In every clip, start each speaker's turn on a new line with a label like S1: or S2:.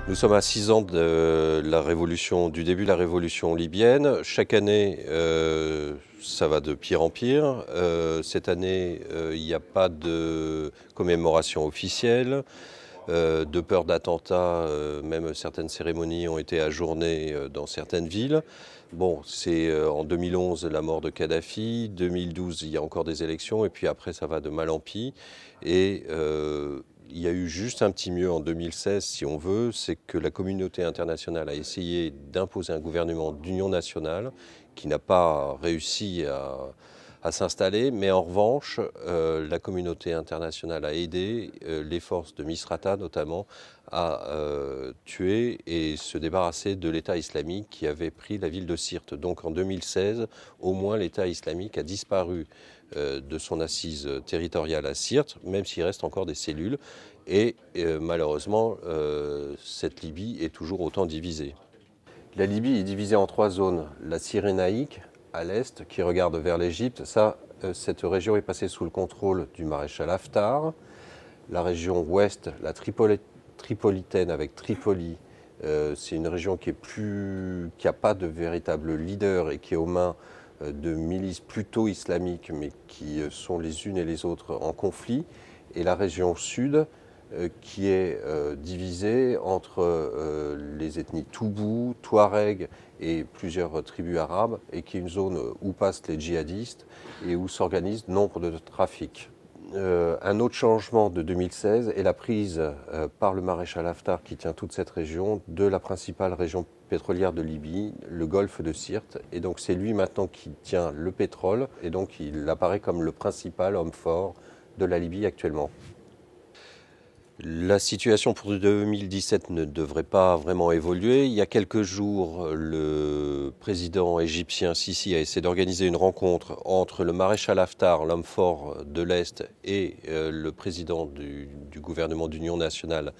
S1: Nous sommes à 6 ans de la révolution, du début de la révolution libyenne. Chaque année, ça va de pire en pire. Cette année, il n'y a pas de commémoration officielle. De peur d'attentats, même certaines cérémonies ont été ajournées dans certaines villes. Bon, c'est en 2011 la mort de Kadhafi, 2012 il y a encore des élections et puis après ça va de mal en pis. Et il y a eu juste un petit mieux en 2016 si on veut, c'est que la communauté internationale a essayé d'imposer un gouvernement d'union nationale qui n'a pas réussi à s'installer, mais en revanche, la communauté internationale a aidé les forces de Misrata notamment à tuer et se débarrasser de l'État islamique qui avait pris la ville de Sirte. Donc en 2016, au moins l'État islamique a disparu de son assise territoriale à Sirte, même s'il reste encore des cellules. Et malheureusement, cette Libye est toujours autant divisée. La Libye est divisée en 3 zones. La Cyrénaïque, à l'est, qui regarde vers l'Égypte. Cette région est passée sous le contrôle du maréchal Haftar. La région ouest, la Tripolitaine avec Tripoli, c'est une région qui n'a pas de véritable leader et qui est aux mains de milices plutôt islamiques, mais qui sont les unes et les autres en conflit. Et la région sud, qui est divisée entre les ethnies Toubou, Touareg et plusieurs tribus arabes, et qui est une zone où passent les djihadistes et où s'organisent nombre de trafics. Un autre changement de 2016 est la prise par le maréchal Haftar, qui tient toute cette région, de la principale région pétrolière de Libye, le golfe de Sirte. Et donc c'est lui maintenant qui tient le pétrole, et donc il apparaît comme le principal homme fort de la Libye actuellement. La situation pour 2017 ne devrait pas vraiment évoluer. Il y a quelques jours, le président égyptien Sisi a essayé d'organiser une rencontre entre le maréchal Haftar, l'homme fort de l'Est, et le président du gouvernement d'union nationale,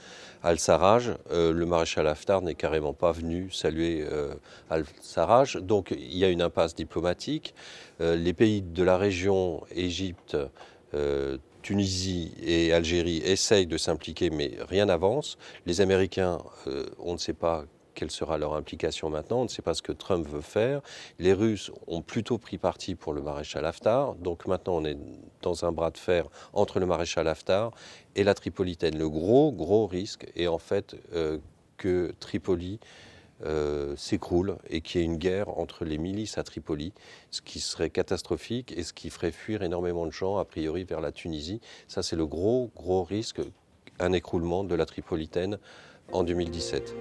S1: Al-Sarraj. Le maréchal Haftar n'est carrément pas venu saluer Al-Sarraj. Donc il y a une impasse diplomatique. Les pays de la région, Égypte, Tunisie et Algérie essayent de s'impliquer, mais rien n'avance. Les Américains, on ne sait pas quelle sera leur implication maintenant, on ne sait pas ce que Trump veut faire. Les Russes ont plutôt pris parti pour le maréchal Haftar, donc maintenant on est dans un bras de fer entre le maréchal Haftar et la Tripolitaine. Le gros risque est en fait que Tripoli s'écroule et qu'il y ait une guerre entre les milices à Tripoli, ce qui serait catastrophique et ce qui ferait fuir énormément de gens, a priori, vers la Tunisie. Ça, c'est le gros risque, un écroulement de la Tripolitaine en 2017.